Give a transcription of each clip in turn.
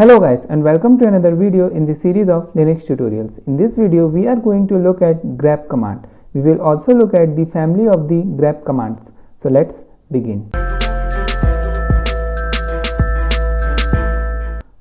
Hello guys, and welcome to another video in the series of Linux tutorials. In this video we are going to look at grep command. We will also look at the family of the grep commands. So let's begin.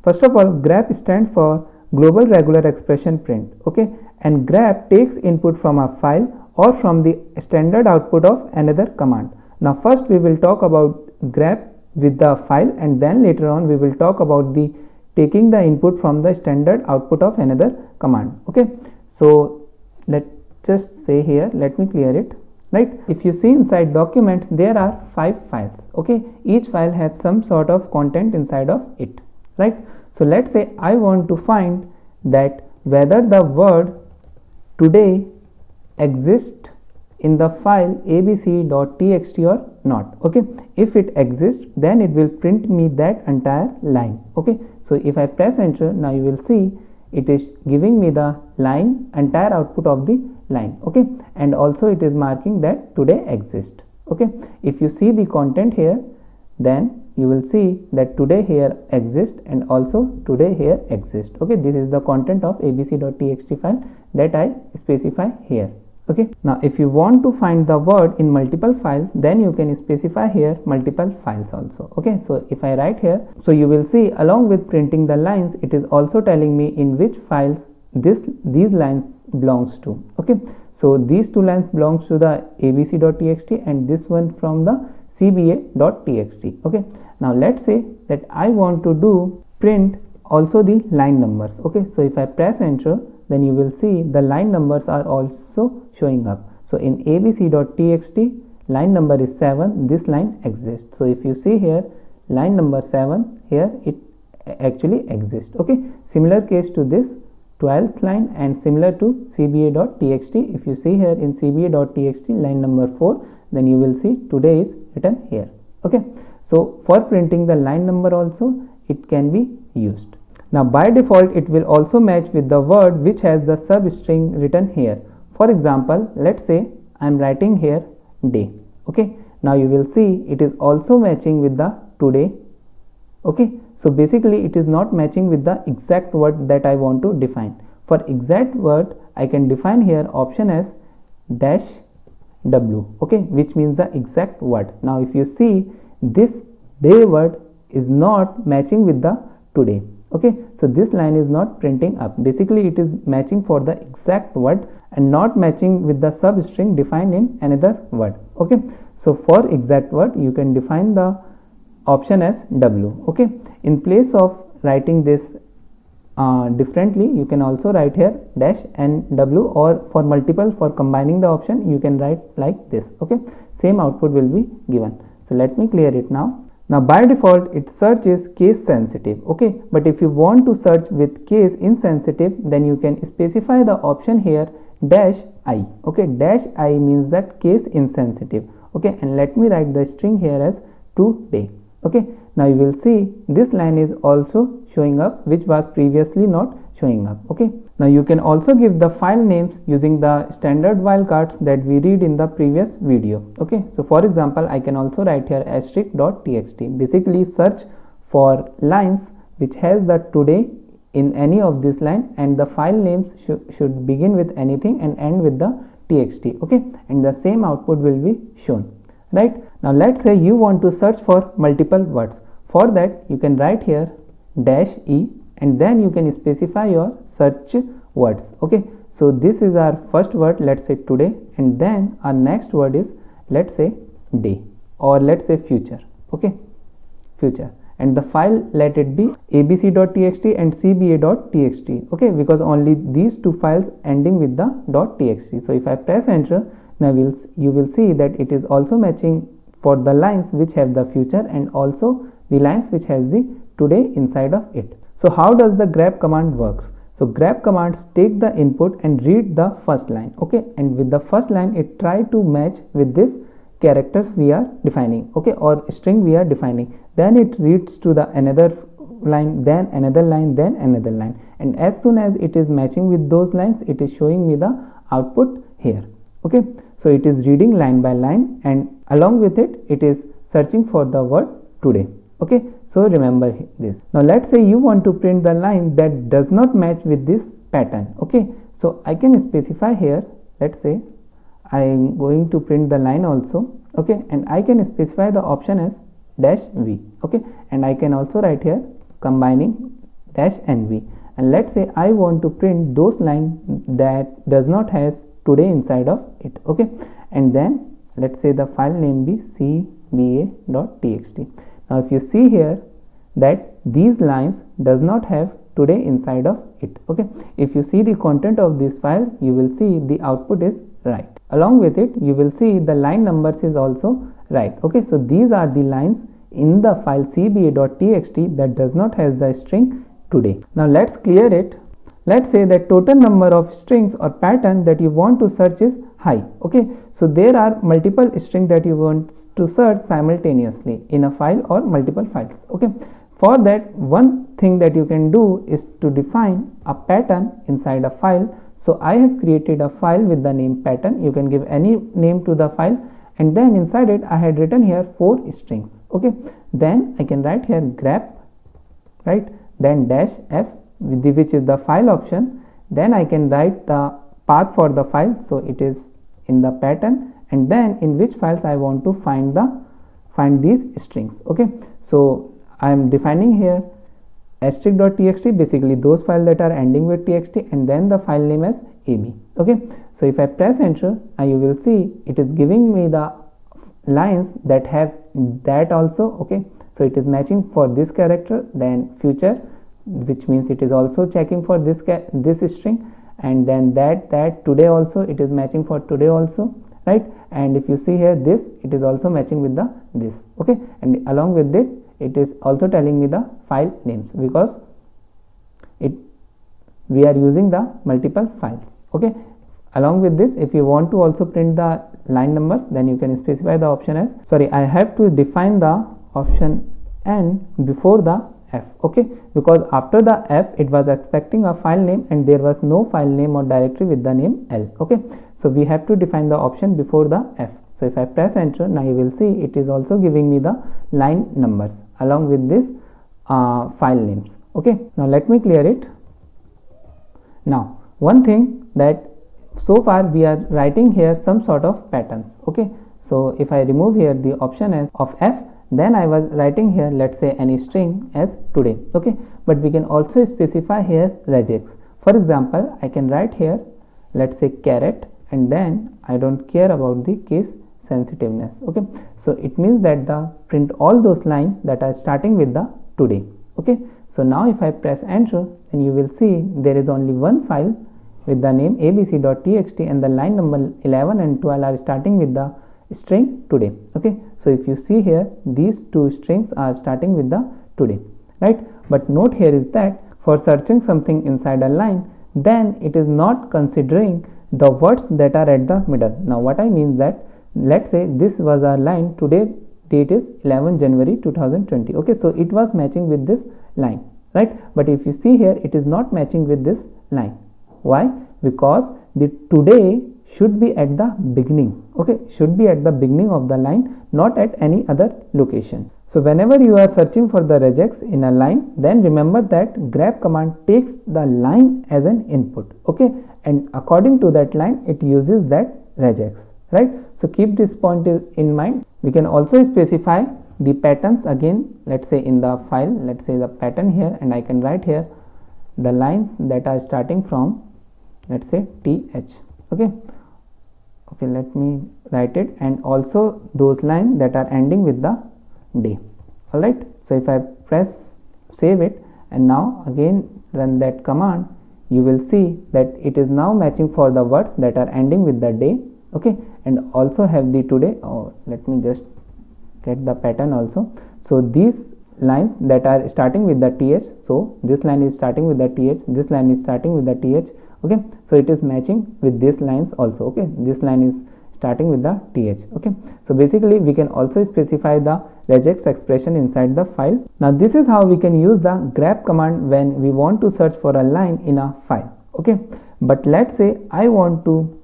First of all, grep stands for global regular expression print, okay, and grep takes input from a file or from the standard output of another command. Now first we will talk about grep with the file, and then later on we will talk about the taking the input from the standard output of another command. Okay, so let's just say here, let me clear it. Right, if you see inside documents there are 5 files. Okay, each file has some sort of content inside of it. Right, so let's say I want to find that whether the word today exists in the file abc.txt or not. Okay, if it exists, then it will print me that entire line. Okay, so if I press enter, now you will see it is giving me the line, entire output of the line. Okay, and also it is marking that today exists. Okay, if you see the content here, then you will see that today here exists and also today here exists. Okay, this is the content of abc.txt file that I specify here. Okay, now if you want to find the word in multiple files, then you can specify here multiple files also. Okay, so if I write here, so you will see along with printing the lines, it is also telling me in which files these lines belongs to. Okay, so these two lines belongs to the abc.txt and this one from the cba.txt. okay, now let's say that I want to do print also the line numbers. Okay, so if I press enter, then you will see the line numbers are also showing up. So in abc.txt line number is 7, this line exists. So if you see here line number 7, here it actually exists. Okay, similar case to this 12th line and similar to cba.txt. If you see here in cba.txt line number 4, then you will see today is written here. Okay, so for printing the line number also it can be used. Now by default it will also match with the word which has the substring written here. For example, let's say I am writing here day. Okay, now you will see it is also matching with the today. Okay, so basically it is not matching with the exact word that I want to define. For exact word I can define here option as -w, okay, which means the exact word. Now if you see this day word is not matching with the today. Okay, so this line is not printing up. Basically it is matching for the exact word and not matching with the substring defined in another word. Okay, so for exact word you can define the option as w. Okay, in place of writing this differently, you can also write here -w, or for multiple, for combining the option you can write like this. Okay, same output will be given. So let me clear it now. Now by default it search is case sensitive. Okay, but if you want to search with case insensitive, then you can specify the option here -i. Okay, -i means that case insensitive. Okay, and let me write the string here as today. Okay, now you will see this line is also showing up, which was previously not showing up. Okay, now you can also give the file names using the standard wildcards that we read in the previous video. Okay, so for example I can also write here *.txt, basically search for lines which has the today in any of this line, and the file names should begin with anything and end with the txt. Okay, and the same output will be shown. Right, now let's say you want to search for multiple words. For that you can write here -e and then you can specify your search words. Okay, so this is our first word, let's say today, and then our next word is, let's say day, or let's say future. Okay, future, and the file let it be abc.txt and cba.txt. okay, because only these two files ending with the .txt. So if I press enter, now you will see that it is also matching for the lines which have the future and also the lines which has the today inside of it. So how does the grep command works? So grep commands take the input and read the first line. Okay, and with the first line it try to match with this characters we are defining, okay, or string we are defining. Then it reads to the another line, then another line, then another line, and as soon as it is matching with those lines, it is showing me the output here. Okay, so it is reading line by line, and along with it, it is searching for the word today. Okay, so remember this. Now let's say you want to print the line that does not match with this pattern. Okay, so I can specify here, let's say I am going to print the line also. Okay, and I can specify the option as -v. Okay, and I can also write here combining -nv, and let's say I want to print those line that does not has today inside of it. Okay, and then let's say the file name be cba.txt. Now if you see here that these lines does not have today inside of it. Okay, if you see the content of this file, you will see the output is right. Along with it, you will see the line numbers is also right. Okay, so these are the lines in the file cba.txt that does not has the string today. Now let's clear it. Let's say that total number of strings or pattern that you want to search is high. Okay, so there are multiple strings that you want to search simultaneously in a file or multiple files. Okay, for that, one thing that you can do is to define a pattern inside a file. So I have created a file with the name pattern. You can give any name to the file, and then inside it I had written here 4 strings. Okay, then I can write here grep, right, then -f, which is the file option. Then I can write the path for the file, so it is in the pattern, and then in which files I want to find these strings. Okay, so I am defining here *.txt, basically those files that are ending with txt, and then the file name as ab. Okay, so if I press enter, you will see it is giving me the lines that have that also. Okay, so it is matching for this character, then future, which means it is also checking for this string, and then that today also it is matching for today also, right? And if you see here this, it is also matching with the this. Okay, and along with this it is also telling me the file names, because we are using the multiple files. Okay, along with this, if you want to also print the line numbers, then you can specify the option as, sorry, I have to define the option n before the f. Okay, because after the f it was expecting a file name and there was no file name or directory with the name l. Okay, so we have to define the option before the f. So if I press enter, now you will see it is also giving me the line numbers along with this file names. Okay, now let me clear it. Now one thing that so far we are writing here some sort of patterns. Okay, so if I remove here the option as of f, then I was writing here, let's say, any string as today. Okay, but we can also specify here regex. For example, I can write here, let's say, caret, and then I don't care about the case sensitiveness. Okay, so it means that the print all those lines that are starting with the today. Okay, so now if I press enter, then you will see there is only one file with the name abc.txt, and the line number 11 and 12 are starting with the string today. Okay, so if you see here, these two strings are starting with the today, right? But note here is that for searching something inside a line, then it is not considering the words that are at the middle. Now what I mean that, let's say this was our line, today date is 11 January 2020. Okay, so it was matching with this line, right? But if you see here, it is not matching with this line. Why? Because the today should be at the beginning. Okay, should be at the beginning of the line, not at any other location. So whenever you are searching for the regex in a line, then remember that grep command takes the line as an input. Okay, and according to that line it uses that regex, right? So keep this point in mind. We can also specify the patterns again, let's say in the file, let's say the pattern here, and I can write here the lines that are starting from, let's say, th. Okay, let me write it, and also those lines that are ending with the day. All right, so if I press save it and now again run that command, you will see that it is now matching for the words that are ending with the day. Okay, and also have the today. Let me just get the pattern also. So these lines that are starting with the th, so this line is starting with the th, this line is starting with the th. Okay, so it is matching with these lines also. Okay, this line is starting with the th. Okay, so basically we can also specify the regex expression inside the file. Now this is how we can use the grep command when we want to search for a line in a file. Okay, but let's say I want to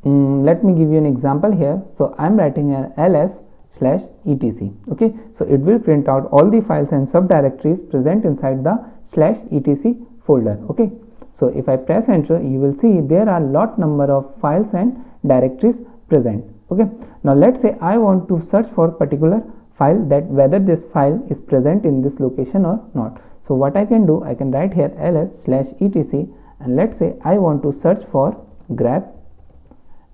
let me give you an example here. So I'm writing an ls /etc. Okay, so it will print out all the files and subdirectories present inside the /etc folder. Okay, so if I press enter, you will see there are lot number of files and directories present. Okay, now let's say I want to search for particular file, that whether this file is present in this location or not. So what I can do, I can write here ls/etc, and let's say I want to search for grep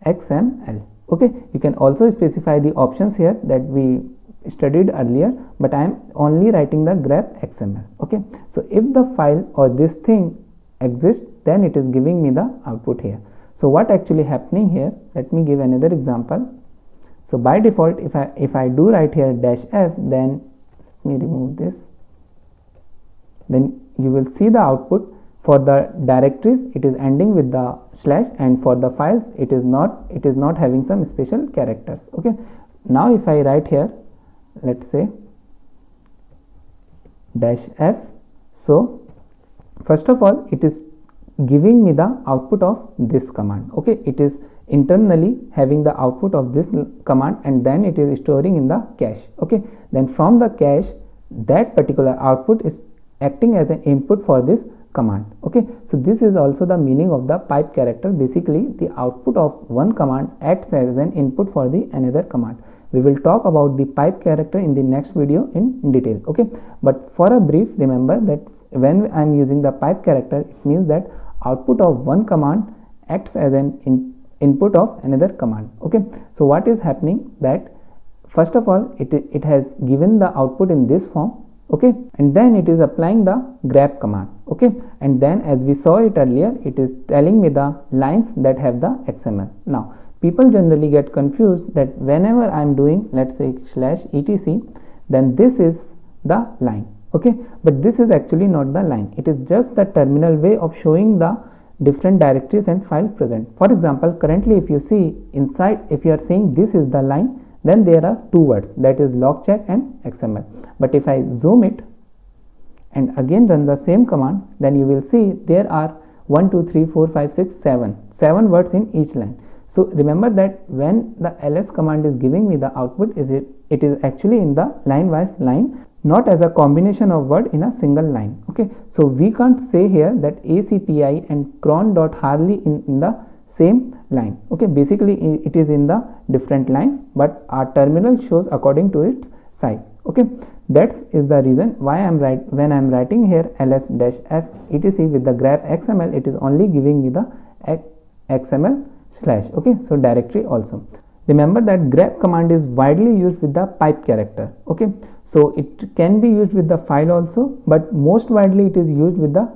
XML. Okay, you can also specify the options here that we studied earlier, but I am only writing the grep XML. Okay, so if the file or this thing exists, then it is giving me the output here. So what actually happening here, let me give another example. So by default, if I do write here -f, then let me remove this, then you will see the output. For the directories, it is ending with the /, and for the files, it is not having some special characters. Okay, now if I write here, let's say -f, so first of all, it is giving me the output of this command. Okay, it is internally having the output of this command, and then it is storing in the cache. Okay, then from the cache, that particular output is acting as an input for this command. Okay, so this is also the meaning of the pipe character. Basically, the output of one command acts as an input for the another command. We will talk about the pipe character in the next video in detail. Okay, but for a brief, remember that when I am using the pipe character, it means that output of one command acts as an input of another command. Okay, so what is happening, that first of all, it has given the output in this form. Okay, and then it is applying the grep command. Okay, and then as we saw it earlier, it is telling me the lines that have the XML. Now people generally get confused that whenever I am doing, let's say /etc, then this is the line. Okay, but this is actually not the line. It is just the terminal way of showing the different directories and file present. For example, currently if you see inside, if you are saying this is the line, then there are two words, that is logcheck and XML. But if I zoom it and again run the same command, then you will see there are 1 2 3 4 5 6 7 words in each line. So remember that when the ls command is giving me the output, it is actually in the line wise line, not as a combination of word in a single line. Okay, so we can't say here that ACPI and cron.harley in the same line. Okay, basically it is in the different lines, but our terminal shows according to its size. Okay, that is the reason why when I am writing here ls-f etc with the grep XML, it is only giving me the XML /. Okay, so directory also. Remember that grep command is widely used with the pipe character. Okay, so it can be used with the file also, but most widely it is used with the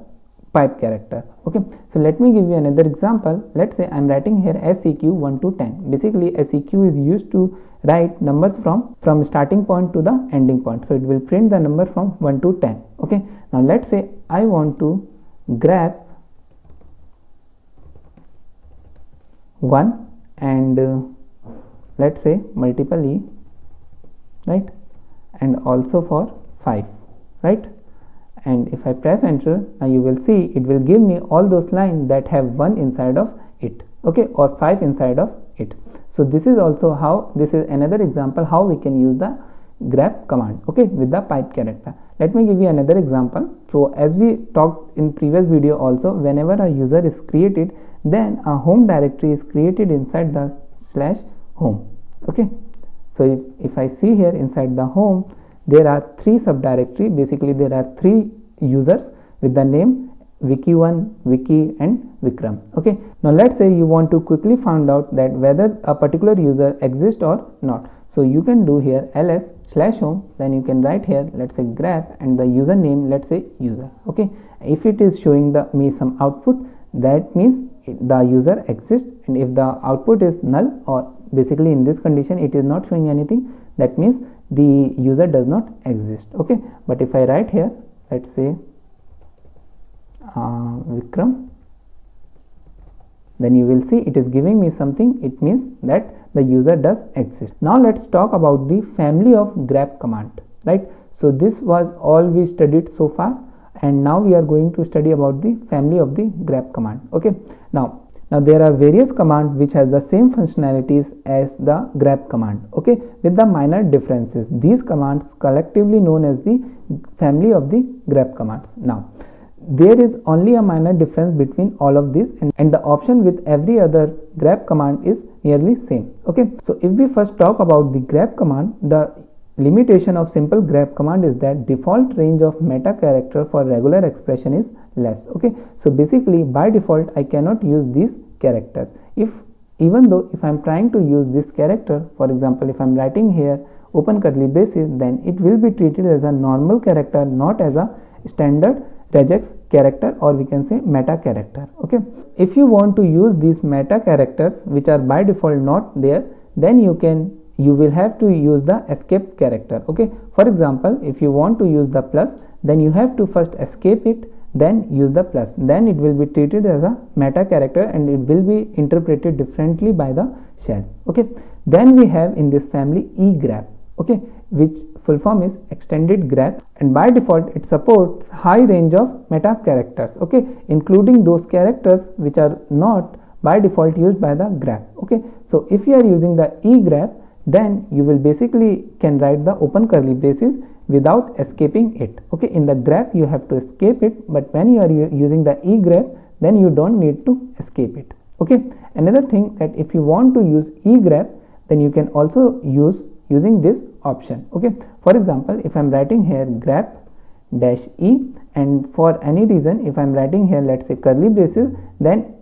pipe character. Okay, so let me give you another example. Let's say I am writing here seq 1 to 10. Basically seq is used to write numbers from starting point to the ending point, so it will print the number from 1 to 10. Okay, now let's say I want to grep 1 and let's say multiple e, right, and also for 5, right, and if I press enter, now you will see it will give me all those lines that have 1 inside of it. Okay, or 5 inside of it. So this is also how, this is another example how we can use the grep command, okay, with the pipe character. Let me give you another example. So as we talked in previous video also, whenever a user is created, then a home directory is created inside the /home. Okay, so if I see here inside the home, there are 3 subdirectory. Basically there are 3 users with the name wiki1, wiki and vikram. Okay, now let's say you want to quickly find out that whether a particular user exists or not. So you can do here ls/home, then you can write here, let's say grep, and the username, let's say user. Okay, if it is showing me some output, that means the user exists, and if the output is null, or basically in this condition it is not showing anything, that means the user does not exist. Okay, but if I write here, let's say Vikram, then you will see it is giving me something. It means that the user does exist. Now let's talk about the family of grep command, right? So this was all we studied so far, and now we are going to study about the family of the grep command. Okay, now Now there are various commands which has the same functionalities as the grep command, okay, with the minor differences. These commands collectively known as the family of the grep commands. Now there is only a minor difference between all of these, and the option with every other grep command is nearly same, okay. So if we first talk about the grep command, the limitation of simple grep command is that default range of meta character for regular expression is less, okay. So basically by default I cannot use these characters. Even though if I am trying to use this character, for example if I am writing here open curly braces, then it will be treated as a normal character, not as a standard regex character, or we can say meta character, okay. If you want to use these meta characters which are by default not there, then you will have to use the escape character, okay. For example if you want to use the plus, then you have to first escape it, then use the plus, then it will be treated as a meta character and it will be interpreted differently by the shell, okay. Then we have in this family egrep, okay, which full form is extended grep, and by default it supports high range of meta characters, okay, including those characters which are not by default used by the grep, okay. So if you are using the egrep, then you will basically can write the open curly braces without escaping it, okay. In the grep you have to escape it, but when you are using the egrep, then you don't need to escape it, okay. Another thing, that if you want to use egrep, then you can also using this option, okay. For example if I am writing here grep dash e, and for any reason if I am writing here let's say curly braces, then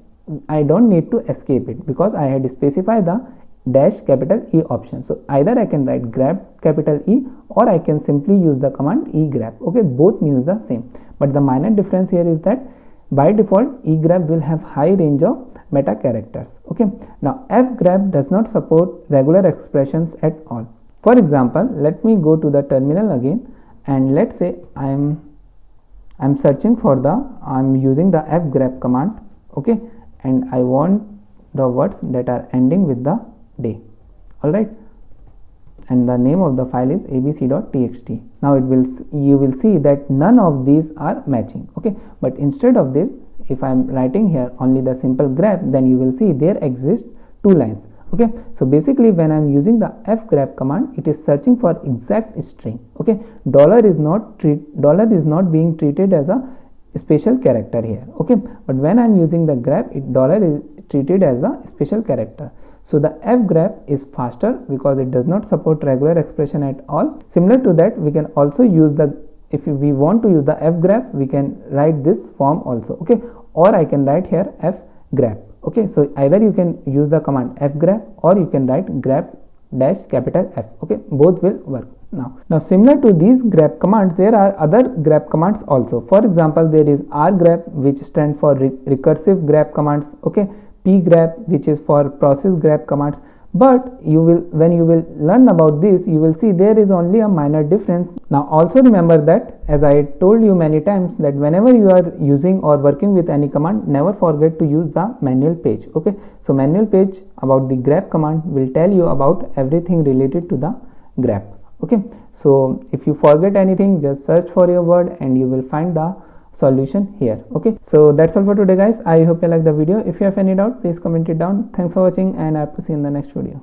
I don't need to escape it because I had specified the dash capital E option. So either I can write grep capital E, or I can simply use the command egrep, okay. Both means the same, but the minor difference here is that by default egrep will have high range of meta characters, okay. Now fgrep does not support regular expressions at all. For example, let me go to the terminal again, and let's say I'm searching for I'm using the fgrep command, okay, and I want the words that are ending with the day, all right, and the name of the file is abc.txt. Now you will see that none of these are matching, okay. But instead of this, if I am writing here only the simple grep, then you will see there exist two lines, okay. So basically when I am using the fgrep command, it is searching for exact string, okay. Dollar is not being treated as a special character here, okay. But when I am using the grep, dollar is treated as a special character. So the fgrep is faster because it does not support regular expression at all. Similar to that, we can also use if we want to use the fgrep, we can write this form also, okay, or I can write here fgrep, okay. So either you can use the command fgrep, or you can write grep dash capital F, okay. Both will work. Now similar to these grep commands, there are other grep commands also. For example, there is rgrep, which stands for recursive grep commands, okay, pgrep, which is for process grep commands. But when you will learn about this, you will see there is only a minor difference. Now also remember that, as I told you many times, that whenever you are using or working with any command, never forget to use the manual page, okay. So manual page about the grep command will tell you about everything related to the grep, okay. So if you forget anything, just search for your word and you will find the solution here, okay. So that's all for today guys. I hope you like the video. If you have any doubt, please comment it down. Thanks for watching, and I hope to see you in the next video.